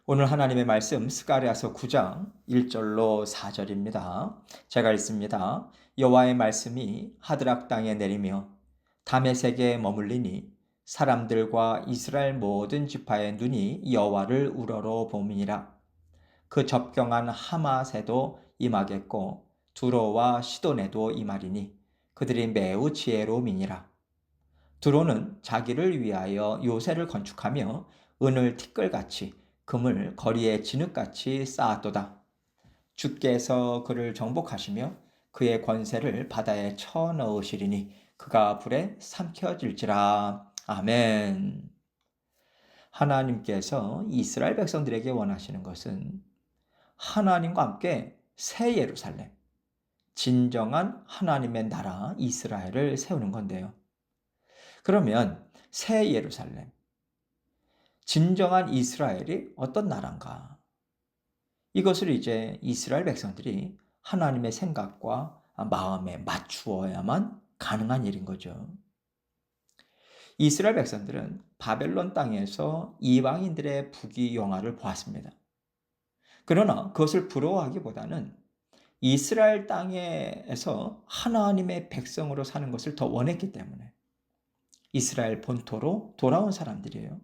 오늘 하나님의 말씀 스가랴서 9장 1절로 4절입니다. 제가 읽습니다. 여호와의 말씀이 하드락 땅에 내리며 다메섹에 머물리니 사람들과 이스라엘 모든 지파의 눈이 여호와를 우러러 봄이니라. 그 접경한 하맛에도 임하겠고 두로와 시돈에도 임하리니 그들이 매우 지혜로움이니라. 두로는 자기를 위하여 요새를 건축하며 은을 티끌같이 금을 거리에 진흙같이 쌓았도다. 주께서 그를 정복하시며 그의 권세를 바다에 쳐 넣으시리니 그가 불에 삼켜질지라. 아멘. 하나님께서 이스라엘 백성들에게 원하시는 것은 하나님과 함께 새 예루살렘, 진정한 하나님의 나라 이스라엘을 세우는 건데요. 그러면 새 예루살렘, 진정한 이스라엘이 어떤 나라인가? 이것을 이제 이스라엘 백성들이 하나님의 생각과 마음에 맞추어야만 가능한 일인 거죠. 이스라엘 백성들은 바벨론 땅에서 이방인들의 부귀영화를 보았습니다. 그러나 그것을 부러워하기보다는 이스라엘 땅에서 하나님의 백성으로 사는 것을 더 원했기 때문에 이스라엘 본토로 돌아온 사람들이에요.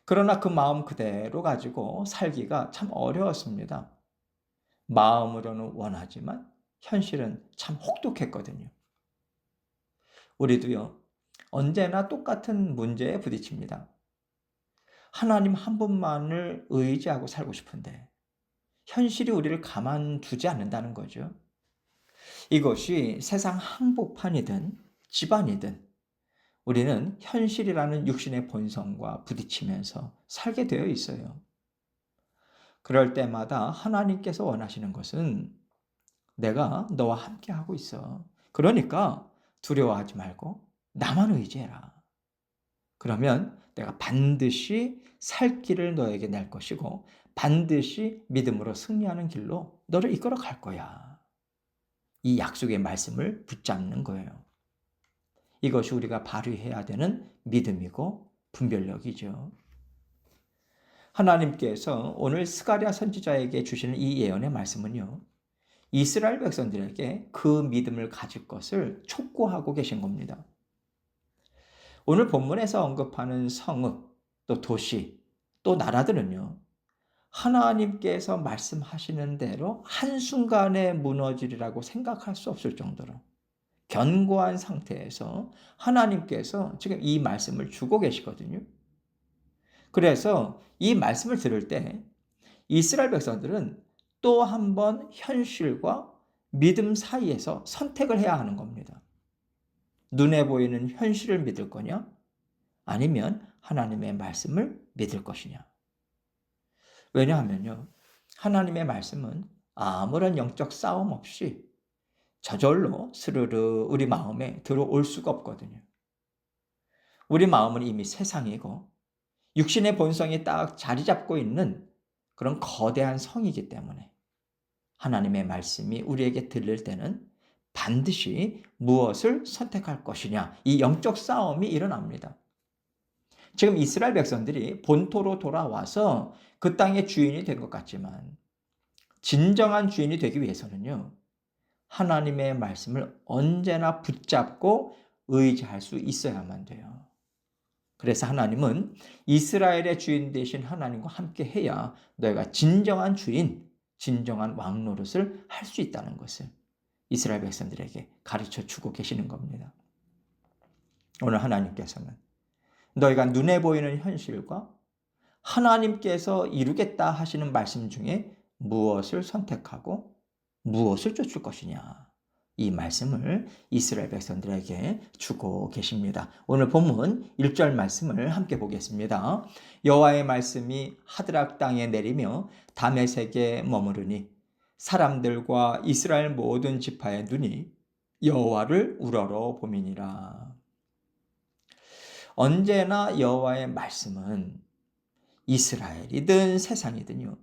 그러나 그 마음 그대로 가지고 살기가 참 어려웠습니다. 마음으로는 원하지만 현실은 참 혹독했거든요. 우리도요, 언제나 똑같은 문제에 부딪힙니다. 하나님 한 분만을 의지하고 살고 싶은데 현실이 우리를 가만두지 않는다는 거죠. 이것이 세상 한복판이든 집안이든 우리는 현실이라는 육신의 본성과 부딪히면서 살게 되어 있어요. 그럴 때마다 하나님께서 원하시는 것은 내가 너와 함께 하고 있어. 그러니까 두려워하지 말고 나만 의지해라. 그러면 내가 반드시 살 길을 너에게 낼 것이고 반드시 믿음으로 승리하는 길로 너를 이끌어 갈 거야. 이 약속의 말씀을 붙잡는 거예요. 이것이 우리가 발휘해야 되는 믿음이고 분별력이죠. 하나님께서 오늘 스가랴 선지자에게 주시는 이 예언의 말씀은요, 이스라엘 백성들에게 그 믿음을 가질 것을 촉구하고 계신 겁니다. 오늘 본문에서 언급하는 성읍, 또 도시, 또 나라들은요, 하나님께서 말씀하시는 대로 한순간에 무너지리라고 생각할 수 없을 정도로 견고한 상태에서 하나님께서 지금 이 말씀을 주고 계시거든요. 그래서 이 말씀을 들을 때 이스라엘 백성들은 또 한 번 현실과 믿음 사이에서 선택을 해야 하는 겁니다. 눈에 보이는 현실을 믿을 거냐? 아니면 하나님의 말씀을 믿을 것이냐? 왜냐하면요, 하나님의 말씀은 아무런 영적 싸움 없이 저절로 스르르 우리 마음에 들어올 수가 없거든요. 우리 마음은 이미 세상이고 육신의 본성이 딱 자리 잡고 있는 그런 거대한 성이기 때문에 하나님의 말씀이 우리에게 들릴 때는 반드시 무엇을 선택할 것이냐, 이 영적 싸움이 일어납니다. 지금 이스라엘 백성들이 본토로 돌아와서 그 땅의 주인이 된 것 같지만 진정한 주인이 되기 위해서는요, 하나님의 말씀을 언제나 붙잡고 의지할 수 있어야만 돼요. 그래서 하나님은 이스라엘의 주인 되신 하나님과 함께 해야 너희가 진정한 주인, 진정한 왕 노릇을 할 수 있다는 것을 이스라엘 백성들에게 가르쳐 주고 계시는 겁니다. 오늘 하나님께서는 너희가 눈에 보이는 현실과 하나님께서 이루겠다 하시는 말씀 중에 무엇을 선택하고 무엇을 쫓을 것이냐, 이 말씀을 이스라엘 백성들에게 주고 계십니다. 오늘 본문 1절 말씀을 함께 보겠습니다. 여호와의 말씀이 하드락 땅에 내리며 다메섹에 머무르니 사람들과 이스라엘 모든 지파의 눈이 여호와를 우러러 봄이니라. 언제나 여호와의 말씀은 이스라엘이든 세상이든요,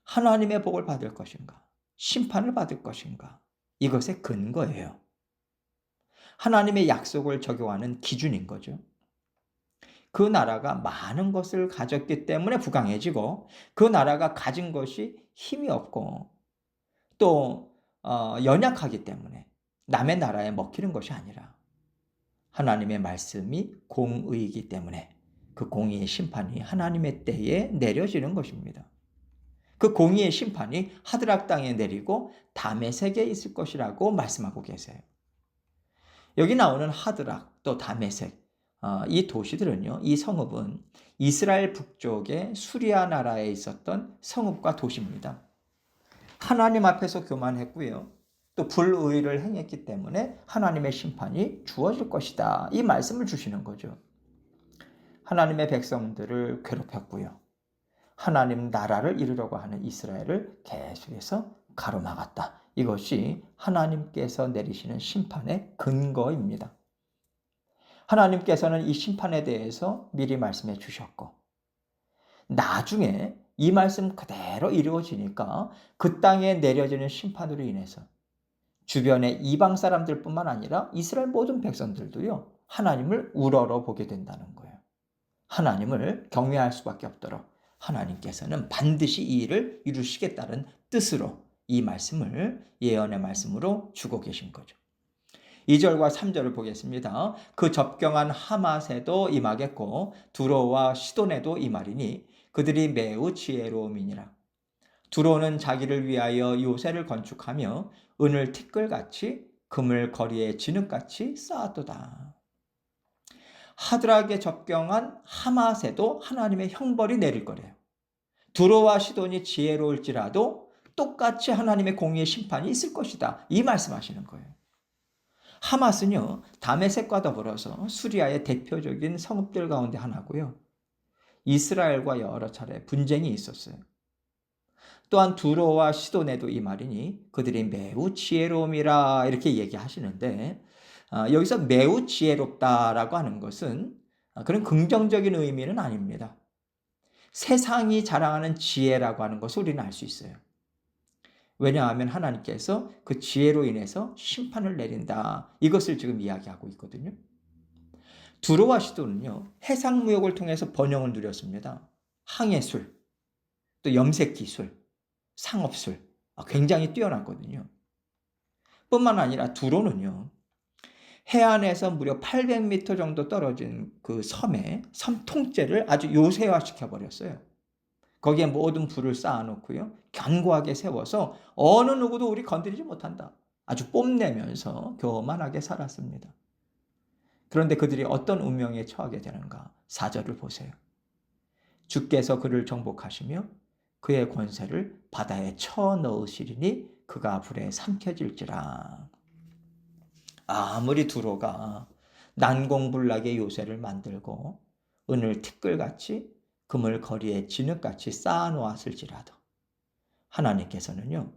하나님의 복을 받을 것인가, 심판을 받을 것인가, 이것의 근거예요. 하나님의 약속을 적용하는 기준인 거죠. 그 나라가 많은 것을 가졌기 때문에 부강해지고 그 나라가 가진 것이 힘이 없고 또 연약하기 때문에 남의 나라에 먹히는 것이 아니라 하나님의 말씀이 공의이기 때문에 그 공의의 심판이 하나님의 때에 내려지는 것입니다. 그 공의의 심판이 하드락 땅에 내리고 다메섹에 있을 것이라고 말씀하고 계세요. 여기 나오는 하드락 또 다메섹 이 도시들은요, 이 성읍은 이스라엘 북쪽의 수리아 나라에 있었던 성읍과 도시입니다. 하나님 앞에서 교만했고요. 또 불의를 행했기 때문에 하나님의 심판이 주어질 것이다. 이 말씀을 주시는 거죠. 하나님의 백성들을 괴롭혔고요. 하나님 나라를 이루려고 하는 이스라엘을 계속해서 가로막았다. 이것이 하나님께서 내리시는 심판의 근거입니다. 하나님께서는 이 심판에 대해서 미리 말씀해 주셨고 나중에 이 말씀 그대로 이루어지니까 그 땅에 내려지는 심판으로 인해서 주변의 이방 사람들뿐만 아니라 이스라엘 모든 백성들도요, 하나님을 우러러 보게 된다는 거예요. 하나님을 경외할 수밖에 없도록 하나님께서는 반드시 이 일을 이루시겠다는 뜻으로 이 말씀을 예언의 말씀으로 주고 계신 거죠. 2절과 3절을 보겠습니다. 그 접경한 하맛에도 임하겠고 두로와 시돈에도 임하리니 그들이 매우 지혜로움이니라. 두로는 자기를 위하여 요새를 건축하며 은을 티끌같이 금을 거리에 진흙같이 쌓았도다. 하드락에 접경한 하맛에도 하나님의 형벌이 내릴 거래요. 두로와 시돈이 지혜로울지라도 똑같이 하나님의 공의의 심판이 있을 것이다. 이 말씀하시는 거예요. 하맛은요, 다메섹과 더불어서 수리아의 대표적인 성읍들 가운데 하나고요. 이스라엘과 여러 차례 분쟁이 있었어요. 또한 두로와 시돈에도 이 말이니 그들이 매우 지혜로움이라 이렇게 얘기하시는데 여기서 매우 지혜롭다라고 하는 것은 그런 긍정적인 의미는 아닙니다. 세상이 자랑하는 지혜라고 하는 것을 우리는 알 수 있어요. 왜냐하면 하나님께서 그 지혜로 인해서 심판을 내린다. 이것을 지금 이야기하고 있거든요. 두로와 시돈은요, 해상무역을 통해서 번영을 누렸습니다. 항해술, 또 염색기술, 상업술, 굉장히 뛰어났거든요. 뿐만 아니라 두로는요, 해안에서 무려 800m 정도 떨어진 그 섬 통째를 아주 요새화시켜 버렸어요. 거기에 모든 불을 쌓아놓고요, 견고하게 세워서 어느 누구도 우리 건드리지 못한다. 아주 뽐내면서 교만하게 살았습니다. 그런데 그들이 어떤 운명에 처하게 되는가? 4절을 보세요. 주께서 그를 정복하시며 그의 권세를 바다에 쳐넣으시리니 그가 불에 삼켜질지라. 아무리 두로가 난공불락의 요새를 만들고 은을 티끌같이 금을 거리에 진흙같이 쌓아놓았을지라도 하나님께서는요,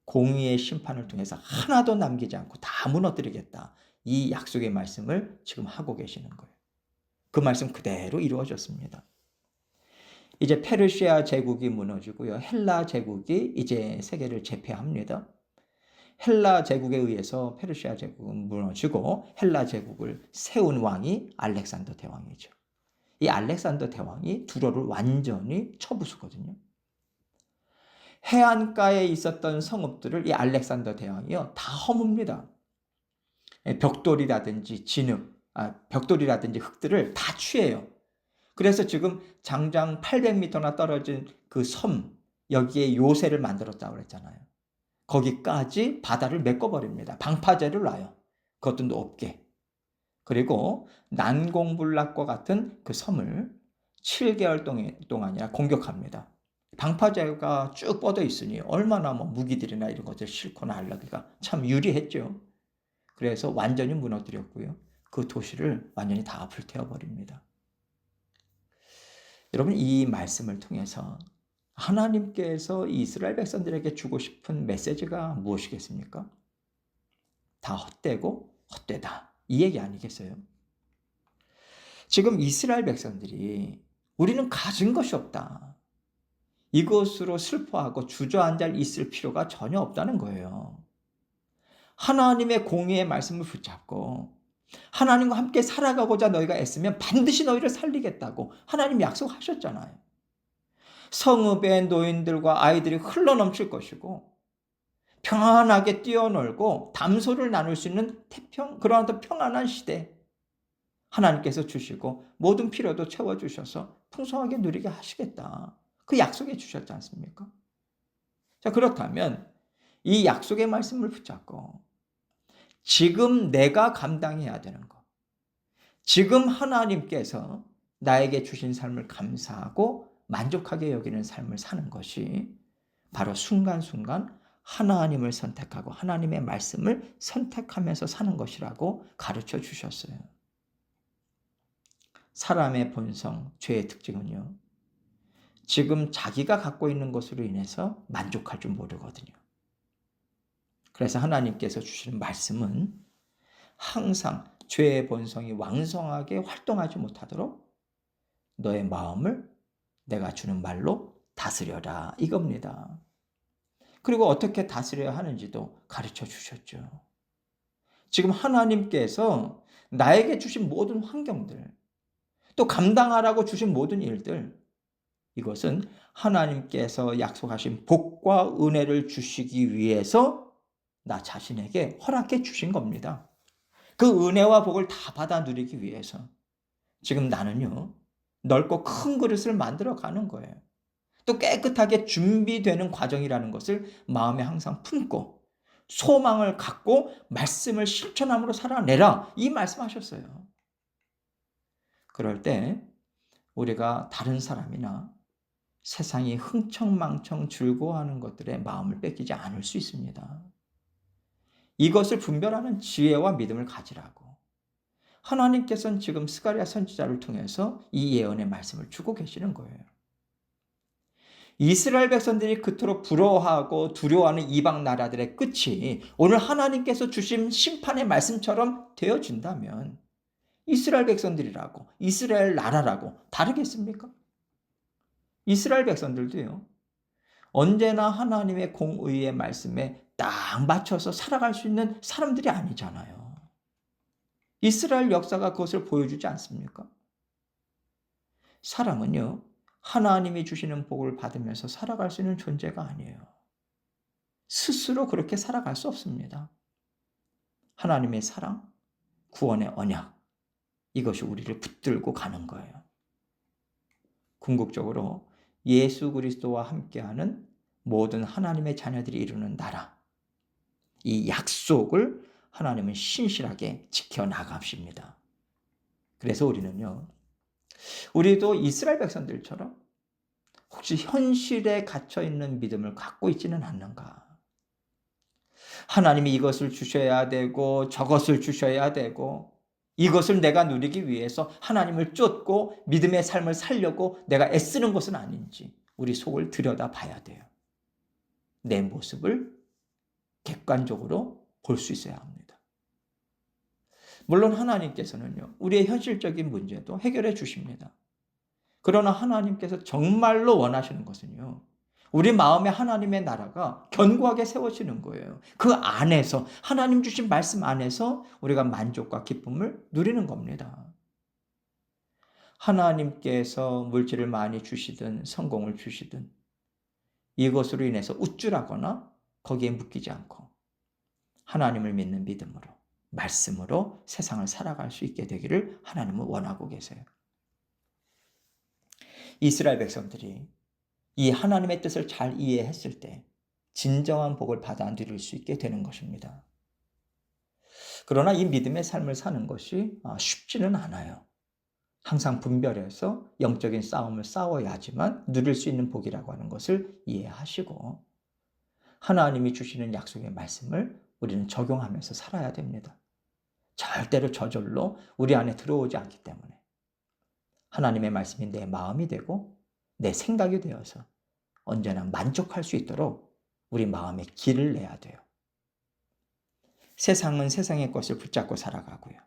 공의의 심판을 통해서 하나도 남기지 않고 다 무너뜨리겠다. 이 약속의 말씀을 지금 하고 계시는 거예요. 그 말씀 그대로 이루어졌습니다. 이제 페르시아 제국이 무너지고요. 헬라 제국이 이제 세계를 제패합니다. 헬라 제국에 의해서 페르시아 제국은 무너지고 헬라 제국을 세운 왕이 알렉산더 대왕이죠. 이 알렉산더 대왕이 두로를 완전히 쳐부수거든요. 해안가에 있었던 성읍들을 이 알렉산더 대왕이요, 다 허뭅니다. 벽돌이라든지 진흙, 벽돌이라든지 흙들을 다 취해요. 그래서 지금 장장 800m나 떨어진 그 섬, 여기에 요새를 만들었다고 그랬잖아요. 거기까지 바다를 메꿔버립니다. 방파제를 놔요. 그것도 높게. 그리고 난공불락과 같은 그 섬을 7개월 동안이나 공격합니다. 방파제가 쭉 뻗어 있으니 얼마나 무기들이나 이런 것들 싣고 나가기가 참 유리했죠. 그래서 완전히 무너뜨렸고요. 그 도시를 완전히 다 불태워버립니다. 여러분, 이 말씀을 통해서 하나님께서 이스라엘 백성들에게 주고 싶은 메시지가 무엇이겠습니까? 다 헛되고 헛되다. 이 얘기 아니겠어요? 지금 이스라엘 백성들이 우리는 가진 것이 없다. 이것으로 슬퍼하고 주저앉아 있을 필요가 전혀 없다는 거예요. 하나님의 공의의 말씀을 붙잡고 하나님과 함께 살아가고자 너희가 애쓰면 반드시 너희를 살리겠다고 하나님 약속하셨잖아요. 성읍의 노인들과 아이들이 흘러넘칠 것이고 평안하게 뛰어놀고 담소를 나눌 수 있는 그러한 더 평안한 시대 하나님께서 주시고 모든 필요도 채워주셔서 풍성하게 누리게 하시겠다. 그 약속해 주셨지 않습니까? 자, 그렇다면 이 약속의 말씀을 붙잡고 지금 내가 감당해야 되는 것, 지금 하나님께서 나에게 주신 삶을 감사하고 만족하게 여기는 삶을 사는 것이 바로 순간순간 하나님을 선택하고 하나님의 말씀을 선택하면서 사는 것이라고 가르쳐 주셨어요. 사람의 본성, 죄의 특징은요, 지금 자기가 갖고 있는 것으로 인해서 만족할 줄 모르거든요. 그래서 하나님께서 주시는 말씀은 항상 죄의 본성이 왕성하게 활동하지 못하도록 너의 마음을 내가 주는 말로 다스려라 이겁니다. 그리고 어떻게 다스려야 하는지도 가르쳐 주셨죠. 지금 하나님께서 나에게 주신 모든 환경들, 또 감당하라고 주신 모든 일들, 이것은 하나님께서 약속하신 복과 은혜를 주시기 위해서 나 자신에게 허락해 주신 겁니다. 그 은혜와 복을 다 받아 누리기 위해서 지금 나는요, 넓고 큰 그릇을 만들어 가는 거예요. 또 깨끗하게 준비되는 과정이라는 것을 마음에 항상 품고 소망을 갖고 말씀을 실천함으로 살아내라 이 말씀하셨어요. 그럴 때 우리가 다른 사람이나 세상이 흥청망청 즐거워하는 것들에 마음을 뺏기지 않을 수 있습니다. 이것을 분별하는 지혜와 믿음을 가지라고 하나님께서는 지금 스가랴 선지자를 통해서 이 예언의 말씀을 주고 계시는 거예요. 이스라엘 백성들이 그토록 부러워하고 두려워하는 이방 나라들의 끝이 오늘 하나님께서 주신 심판의 말씀처럼 되어진다면 이스라엘 백성들이라고 이스라엘 나라라고 다르겠습니까? 이스라엘 백성들도요, 언제나 하나님의 공의의 말씀에 딱 맞춰서 살아갈 수 있는 사람들이 아니잖아요. 이스라엘 역사가 그것을 보여주지 않습니까? 사람은요, 하나님이 주시는 복을 받으면서 살아갈 수 있는 존재가 아니에요. 스스로 그렇게 살아갈 수 없습니다. 하나님의 사랑, 구원의 언약, 이것이 우리를 붙들고 가는 거예요. 궁극적으로 예수 그리스도와 함께하는 모든 하나님의 자녀들이 이루는 나라, 이 약속을 하나님은 신실하게 지켜나갑니다. 그래서 우리도 이스라엘 백성들처럼 혹시 현실에 갇혀있는 믿음을 갖고 있지는 않는가? 하나님이 이것을 주셔야 되고 저것을 주셔야 되고 이것을 내가 누리기 위해서 하나님을 쫓고 믿음의 삶을 살려고 내가 애쓰는 것은 아닌지 우리 속을 들여다봐야 돼요. 내 모습을 객관적으로 볼 수 있어야 합니다. 물론 하나님께서는요, 우리의 현실적인 문제도 해결해 주십니다. 그러나 하나님께서 정말로 원하시는 것은요, 우리 마음에 하나님의 나라가 견고하게 세워지는 거예요. 그 안에서 하나님 주신 말씀 안에서 우리가 만족과 기쁨을 누리는 겁니다. 하나님께서 물질을 많이 주시든 성공을 주시든 이것으로 인해서 우쭐하거나 거기에 묶이지 않고 하나님을 믿는 믿음으로 말씀으로 세상을 살아갈 수 있게 되기를 하나님은 원하고 계세요. 이스라엘 백성들이 이 하나님의 뜻을 잘 이해했을 때 진정한 복을 받아 누릴 수 있게 되는 것입니다. 그러나 이 믿음의 삶을 사는 것이 쉽지는 않아요. 항상 분별해서 영적인 싸움을 싸워야지만 누릴 수 있는 복이라고 하는 것을 이해하시고 하나님이 주시는 약속의 말씀을 우리는 적용하면서 살아야 됩니다. 절대로 저절로 우리 안에 들어오지 않기 때문에 하나님의 말씀이 내 마음이 되고 내 생각이 되어서 언제나 만족할 수 있도록 우리 마음에 길을 내야 돼요. 세상은 세상의 것을 붙잡고 살아가고요.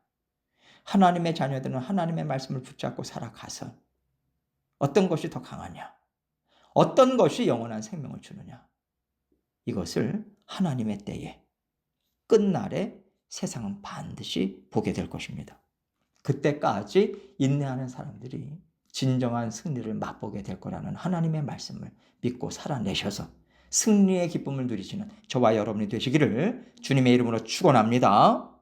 하나님의 자녀들은 하나님의 말씀을 붙잡고 살아가서 어떤 것이 더 강하냐? 어떤 것이 영원한 생명을 주느냐? 이것을 하나님의 때에 끝날에 세상은 반드시 보게 될 것입니다. 그때까지 인내하는 사람들이 진정한 승리를 맛보게 될 거라는 하나님의 말씀을 믿고 살아내셔서 승리의 기쁨을 누리시는 저와 여러분이 되시기를 주님의 이름으로 축원합니다.